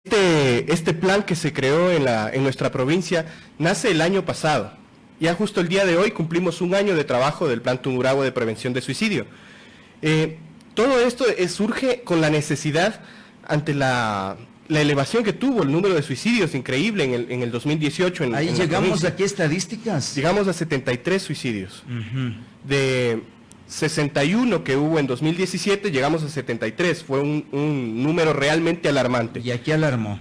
Este plan que se creó en nuestra provincia nace el año pasado. Ya justo el día de hoy cumplimos un año de trabajo del Plan Tungurahua de Prevención de Suicidio. Todo esto surge con la necesidad ante la elevación que tuvo el número de suicidios increíble en el 2018. Ahí llegamos a qué estadísticas. Llegamos a 73 suicidios. De 61 que hubo en 2017, llegamos a 73. Fue un número realmente alarmante. ¿Y a qué alarmó?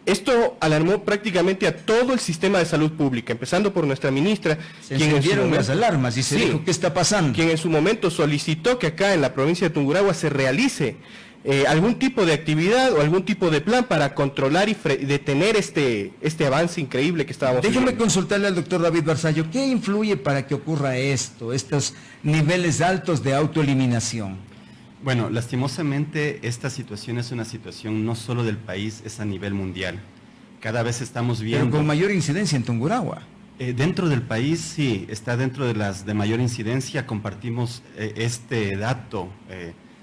Esto alarmó prácticamente a todo el sistema de salud pública, empezando por nuestra ministra. Se encendieron las alarmas y se dijo, ¿qué está pasando? Quien en su momento solicitó que acá en la provincia de Tungurahua se realice algún tipo de actividad o algún tipo de plan para controlar y detener este avance increíble que estábamos viendo. Déjeme consultarle al doctor David Barzallo, ¿qué influye para que ocurra esto, estos niveles altos de autoeliminación? Bueno, lastimosamente esta situación es una situación no solo del país, es a nivel mundial. Cada vez estamos viendo... Pero con mayor incidencia en Tungurahua. Dentro del país, sí, está dentro de las de mayor incidencia. Compartimos este dato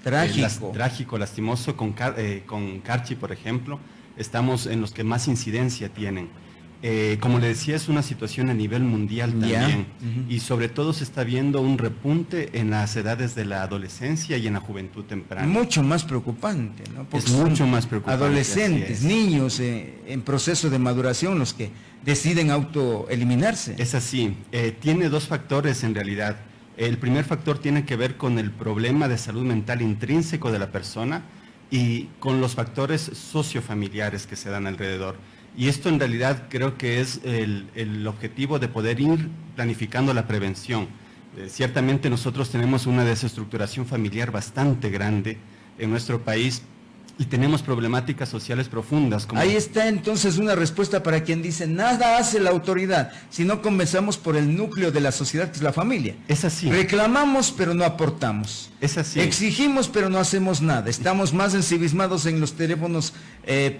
trágico, lastimoso con Carchi, por ejemplo. Estamos en los que más incidencia tienen. Como le decía, es una situación a nivel mundial también, y sobre todo se está viendo un repunte en las edades de la adolescencia y en la juventud temprana. Mucho más preocupante, ¿no? Porque es mucho más preocupante. Adolescentes, niños en proceso de maduración los que deciden autoeliminarse. Es así, tiene dos factores en realidad. El primer factor tiene que ver con el problema de salud mental intrínseco de la persona y con los factores sociofamiliares que se dan alrededor. Y esto en realidad creo que es el objetivo de poder ir planificando la prevención. Ciertamente nosotros tenemos una desestructuración familiar bastante grande en nuestro país y tenemos problemáticas sociales profundas. Ahí está entonces una respuesta para quien dice, nada hace la autoridad, si no comenzamos por el núcleo de la sociedad, que es la familia. Es así. Reclamamos, pero no aportamos. Es así. Exigimos, pero no hacemos nada. Estamos más ensimismados en los teléfonos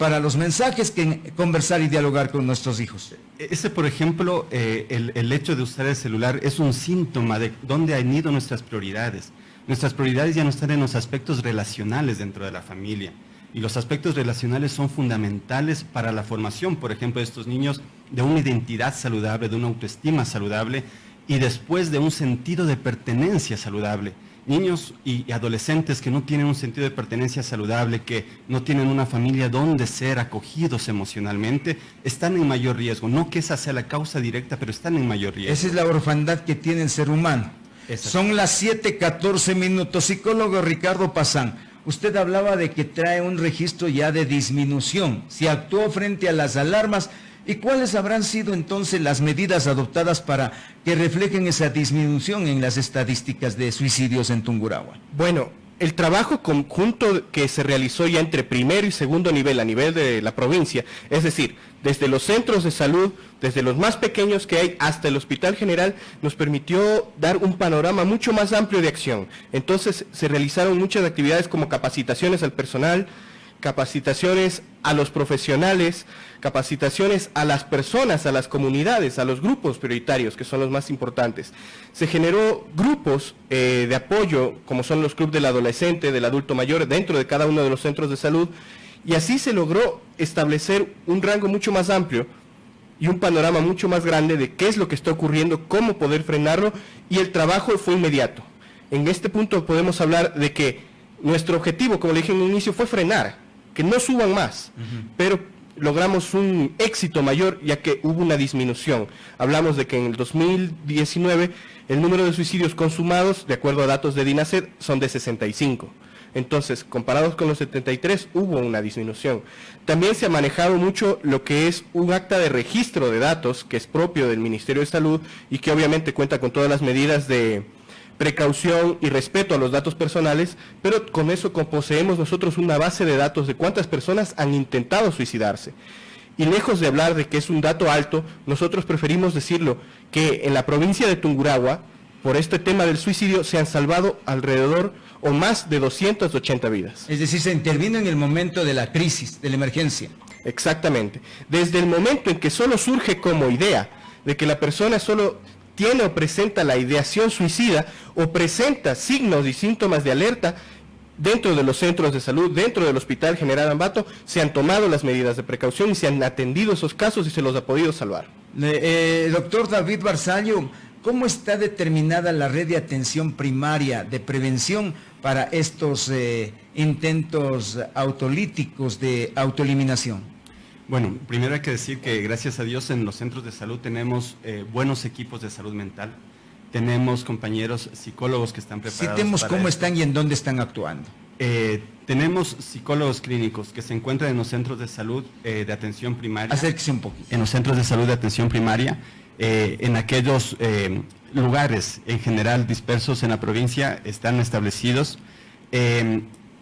para los mensajes que en conversar y dialogar con nuestros hijos. Ese, por ejemplo, el hecho de usar el celular es un síntoma de dónde han ido nuestras prioridades. Nuestras prioridades ya no están en los aspectos relacionales dentro de la familia. Y los aspectos relacionales son fundamentales para la formación, por ejemplo, de estos niños, de una identidad saludable, de una autoestima saludable y después de un sentido de pertenencia saludable. Niños y adolescentes que no tienen un sentido de pertenencia saludable, que no tienen una familia donde ser acogidos emocionalmente, están en mayor riesgo. No que esa sea la causa directa, pero están en mayor riesgo. Esa es la orfandad que tiene el ser humano. Son las 7:14. Psicólogo Ricardo Pazán. Usted hablaba de que trae un registro ya de disminución, se actuó frente a las alarmas, ¿y cuáles habrán sido entonces las medidas adoptadas para que reflejen esa disminución en las estadísticas de suicidios en Tungurahua? Bueno, el trabajo conjunto que se realizó ya entre primero y segundo nivel, a nivel de la provincia, es decir, desde los centros de salud, desde los más pequeños que hay hasta el Hospital General, nos permitió dar un panorama mucho más amplio de acción. Entonces se realizaron muchas actividades como capacitaciones al personal, capacitaciones a los profesionales, capacitaciones a las personas, a las comunidades, a los grupos prioritarios, que son los más importantes. Se generó grupos de apoyo, como son los clubes del adolescente, del adulto mayor, dentro de cada uno de los centros de salud, y así se logró establecer un rango mucho más amplio y un panorama mucho más grande de qué es lo que está ocurriendo, cómo poder frenarlo, y el trabajo fue inmediato. En este punto podemos hablar de que nuestro objetivo, como le dije en un inicio, fue frenar, que no suban más, pero logramos un éxito mayor ya que hubo una disminución. Hablamos de que en el 2019 el número de suicidios consumados, de acuerdo a datos de DINASED, son de 65. Entonces, comparados con los 73, hubo una disminución. También se ha manejado mucho lo que es un acta de registro de datos, que es propio del Ministerio de Salud y que obviamente cuenta con todas las medidas de precaución y respeto a los datos personales, pero con eso poseemos nosotros una base de datos de cuántas personas han intentado suicidarse. Y lejos de hablar de que es un dato alto, nosotros preferimos decirlo, que en la provincia de Tungurahua, por este tema del suicidio, se han salvado alrededor o más de 280 vidas. Es decir, se intervino en el momento de la crisis, de la emergencia. Exactamente. Desde el momento en que solo surge como idea de que la persona solo tiene o presenta la ideación suicida o presenta signos y síntomas de alerta, dentro de los centros de salud, dentro del Hospital General Ambato, se han tomado las medidas de precaución y se han atendido esos casos y se los ha podido salvar. Doctor David Barzallo, ¿cómo está determinada la red de atención primaria de prevención para estos intentos autolíticos de autoeliminación? Bueno, primero hay que decir que gracias a Dios en los centros de salud tenemos buenos equipos de salud mental. Tenemos compañeros psicólogos que están preparados. Citemos para cómo esto. están y en dónde están actuando. Tenemos psicólogos clínicos que se encuentran en los centros de salud de atención primaria. Acérquese un poquito. En los centros de salud de atención primaria, en aquellos lugares en general dispersos en la provincia están establecidos.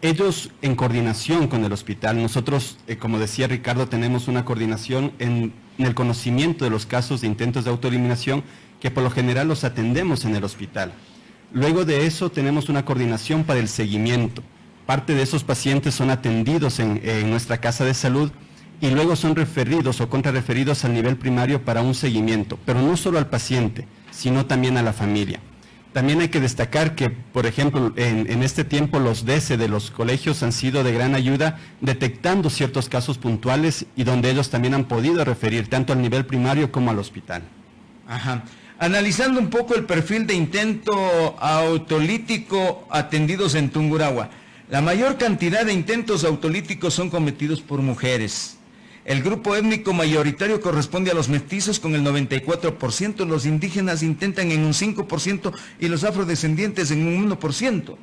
Ellos en coordinación con el hospital, nosotros, como decía Ricardo, tenemos una coordinación en el conocimiento de los casos de intentos de autoeliminación que por lo general los atendemos en el hospital. Luego de eso tenemos una coordinación para el seguimiento. Parte de esos pacientes son atendidos en nuestra casa de salud y luego son referidos o contrarreferidos al nivel primario para un seguimiento, pero no solo al paciente, sino también a la familia. También hay que destacar que, por ejemplo, en este tiempo los DC de los colegios han sido de gran ayuda detectando ciertos casos puntuales y donde ellos también han podido referir tanto al nivel primario como al hospital. Ajá. Analizando un poco el perfil de intento autolítico atendidos en Tungurahua, la mayor cantidad de intentos autolíticos son cometidos por mujeres. El grupo étnico mayoritario corresponde a los mestizos con el 94%, los indígenas intentan en un 5% y los afrodescendientes en un 1%.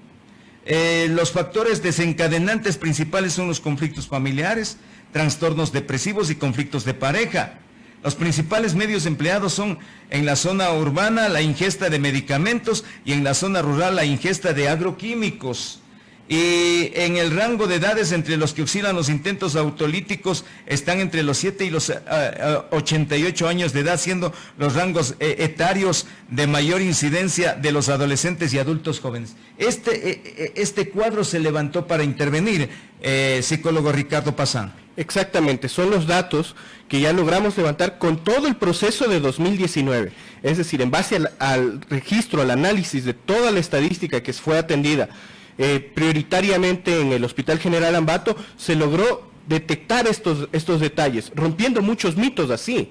Los factores desencadenantes principales son los conflictos familiares, trastornos depresivos y conflictos de pareja. Los principales medios empleados son en la zona urbana la ingesta de medicamentos y en la zona rural la ingesta de agroquímicos. Y en el rango de edades entre los que oscilan los intentos autolíticos están entre los 7 y los 88 años de edad, siendo los rangos etarios de mayor incidencia de los adolescentes y adultos jóvenes. Este cuadro se levantó para intervenir, psicólogo Ricardo Pazán. Exactamente, son los datos que ya logramos levantar con todo el proceso de 2019, es decir, en base al registro, al análisis de toda la estadística que fue atendida prioritariamente en el Hospital General Ambato, se logró detectar estos detalles, rompiendo muchos mitos así.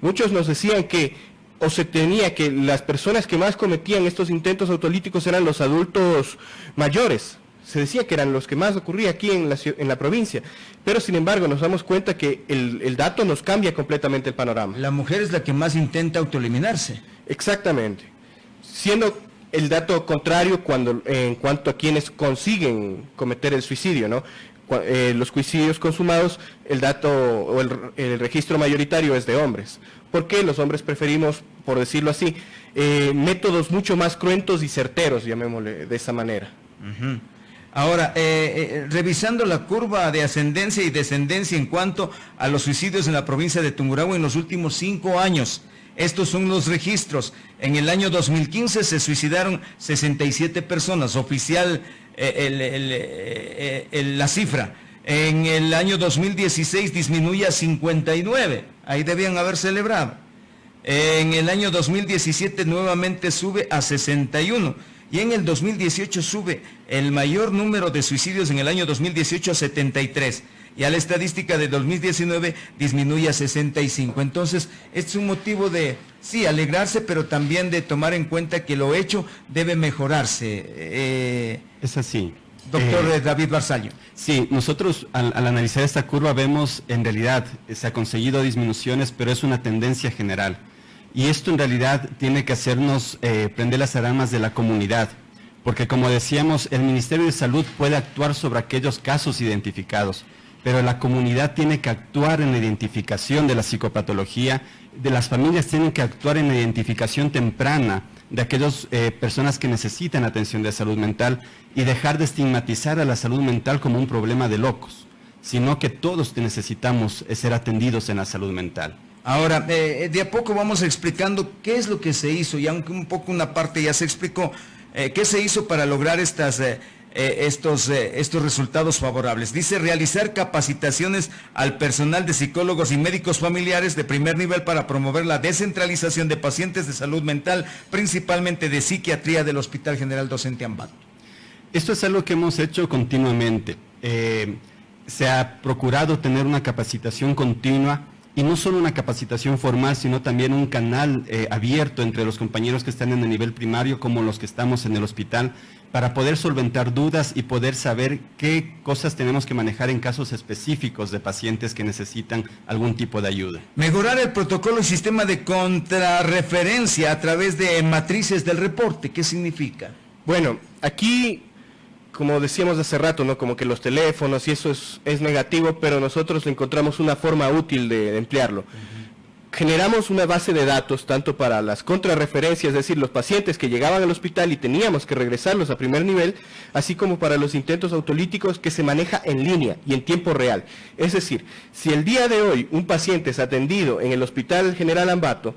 Muchos nos decían que o se tenía que las personas que más cometían estos intentos autolíticos eran los adultos mayores. Se decía que eran los que más ocurría aquí en la provincia, pero sin embargo nos damos cuenta que el dato nos cambia completamente el panorama. La mujer es la que más intenta autoeliminarse. Exactamente, siendo el dato contrario en cuanto a quienes consiguen cometer el suicidio, ¿no? Los suicidios consumados, el dato o el registro mayoritario es de hombres. ¿Por qué? Los hombres preferimos, por decirlo así, métodos mucho más cruentos y certeros, llamémosle de esa manera. Uh-huh. Ahora, revisando la curva de ascendencia y descendencia en cuanto a los suicidios en la provincia de Tungurahua en los últimos 5 años, estos son los registros. En el año 2015 se suicidaron 67 personas, oficial la cifra. En el año 2016 disminuye a 59, ahí debían haber celebrado. En el año 2017 nuevamente sube a 61. Y en el 2018 sube el mayor número de suicidios en el año 2018 a 73. Y a la estadística de 2019 disminuye a 65. Entonces, este es un motivo de, sí, alegrarse, pero también de tomar en cuenta que lo hecho debe mejorarse. Es así. Doctor David Barzallo. Sí, nosotros al analizar esta curva vemos, en realidad, se ha conseguido disminuciones, pero es una tendencia general. Y esto en realidad tiene que hacernos prender las alarmas de la comunidad, porque como decíamos, el Ministerio de Salud puede actuar sobre aquellos casos identificados, pero la comunidad tiene que actuar en la identificación de la psicopatología, de las familias tienen que actuar en la identificación temprana de aquellas personas que necesitan atención de salud mental y dejar de estigmatizar a la salud mental como un problema de locos, sino que todos necesitamos ser atendidos en la salud mental. Ahora, de a poco vamos explicando qué es lo que se hizo, y aunque un poco una parte ya se explicó, qué se hizo para lograr estos resultados favorables. Dice, realizar capacitaciones al personal de psicólogos y médicos familiares de primer nivel para promover la descentralización de pacientes de salud mental, principalmente de psiquiatría del Hospital General Docente Ambato. Esto es algo que hemos hecho continuamente. Se ha procurado tener una capacitación continua, y no solo una capacitación formal, sino también un canal abierto entre los compañeros que están en el nivel primario como los que estamos en el hospital, para poder solventar dudas y poder saber qué cosas tenemos que manejar en casos específicos de pacientes que necesitan algún tipo de ayuda. Mejorar el protocolo y sistema de contrarreferencia a través de matrices del reporte, ¿qué significa? Bueno, aquí, como decíamos hace rato, ¿no? Como que los teléfonos y eso es negativo, pero nosotros encontramos una forma útil de emplearlo. Generamos una base de datos tanto para las contrarreferencias, es decir, los pacientes que llegaban al hospital y teníamos que regresarlos a primer nivel, así como para los intentos autolíticos, que se maneja en línea y en tiempo real. Es decir, si el día de hoy un paciente es atendido en el Hospital General Ambato,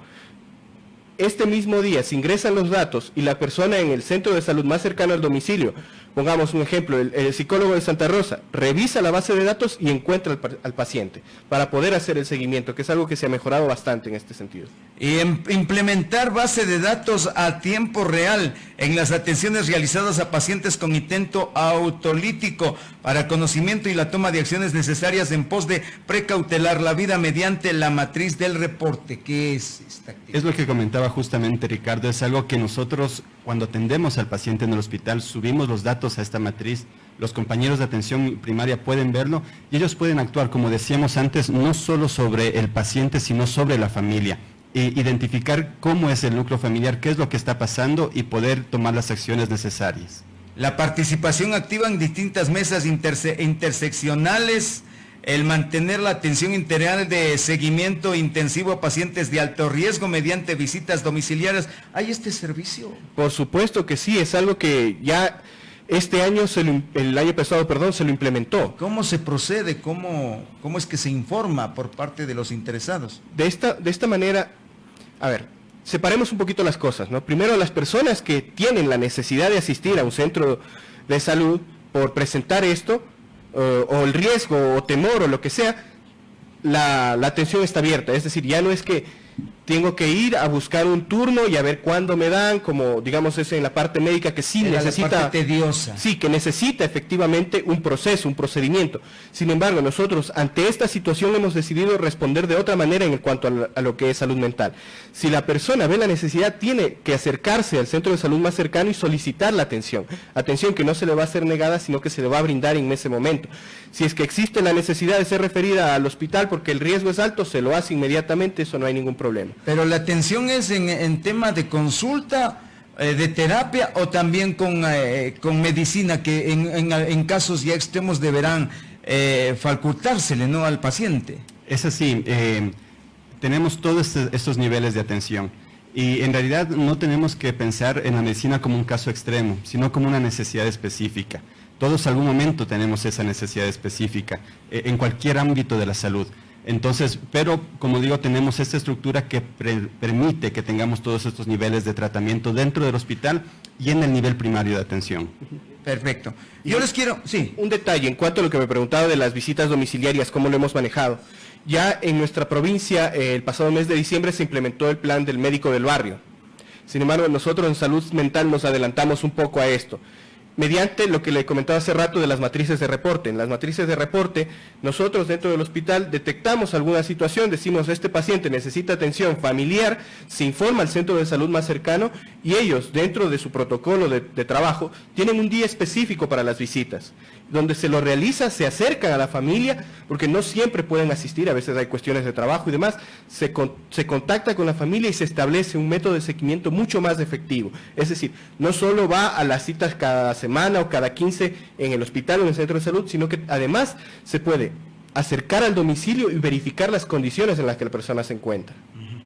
este mismo día se ingresan los datos y la persona en el centro de salud más cercano al domicilio, pongamos un ejemplo, el psicólogo de Santa Rosa, revisa la base de datos y encuentra al paciente para poder hacer el seguimiento, que es algo que se ha mejorado bastante en este sentido. Y implementar base de datos a tiempo real en las atenciones realizadas a pacientes con intento autolítico para conocimiento y la toma de acciones necesarias en pos de precautelar la vida mediante la matriz del reporte. ¿Qué es esta actividad? Es lo que comentaba justamente Ricardo, es algo que nosotros cuando atendemos al paciente en el hospital subimos los datos a esta matriz, los compañeros de atención primaria pueden verlo y ellos pueden actuar, como decíamos antes, no solo sobre el paciente, sino sobre la familia. Identificar cómo es el núcleo familiar, qué es lo que está pasando y poder tomar las acciones necesarias. La participación activa en distintas mesas interseccionales, el mantener la atención integral de seguimiento intensivo a pacientes de alto riesgo mediante visitas domiciliarias. ¿Hay este servicio? Por supuesto que sí, es algo que ya este año, el año pasado, se lo implementó. ¿Cómo se procede? ¿Cómo es que se informa por parte de los interesados? De esta manera, a ver, separemos un poquito las cosas, ¿no? Primero, las personas que tienen la necesidad de asistir a un centro de salud por presentar esto, o el riesgo, o temor, o lo que sea, la atención está abierta. Es decir, ya no es que tengo que ir a buscar un turno y a ver cuándo me dan, como digamos es en la parte médica, que sí necesita, la parte tediosa. Sí, que necesita efectivamente un proceso, un procedimiento. Sin embargo, nosotros ante esta situación hemos decidido responder de otra manera en cuanto a lo que es salud mental. Si la persona ve la necesidad, tiene que acercarse al centro de salud más cercano y solicitar la atención que no se le va a ser negada, sino que se le va a brindar en ese momento. Si es que existe la necesidad de ser referida al hospital porque el riesgo es alto, se lo hace inmediatamente, eso no hay ningún problema. Pero la atención es en tema de consulta, de terapia, o también con medicina, que en casos ya extremos deberán facultársele, ¿no?, al paciente. Es así, tenemos todos estos niveles de atención y en realidad no tenemos que pensar en la medicina como un caso extremo, sino como una necesidad específica. Todos algún momento tenemos esa necesidad específica en cualquier ámbito de la salud. Entonces, pero como digo, tenemos esta estructura que permite que tengamos todos estos niveles de tratamiento dentro del hospital y en el nivel primario de atención. Perfecto. Yo les quiero, sí. Un detalle en cuanto a lo que me preguntaba de las visitas domiciliarias, cómo lo hemos manejado. Ya en nuestra provincia, el pasado mes de diciembre se implementó el plan del médico del barrio. Sin embargo, nosotros en salud mental nos adelantamos un poco a esto, mediante lo que le comentaba hace rato de las matrices de reporte. En las matrices de reporte, nosotros dentro del hospital detectamos alguna situación, decimos este paciente necesita atención familiar, se informa al centro de salud más cercano y ellos dentro de su protocolo de trabajo tienen un día específico para las visitas, donde se lo realiza, se acercan a la familia, porque no siempre pueden asistir, a veces hay cuestiones de trabajo y demás, se contacta con la familia y se establece un método de seguimiento mucho más efectivo. Es decir, no solo va a las citas cada semana o cada 15 en el hospital o en el centro de salud, sino que además se puede acercar al domicilio y verificar las condiciones en las que la persona se encuentra.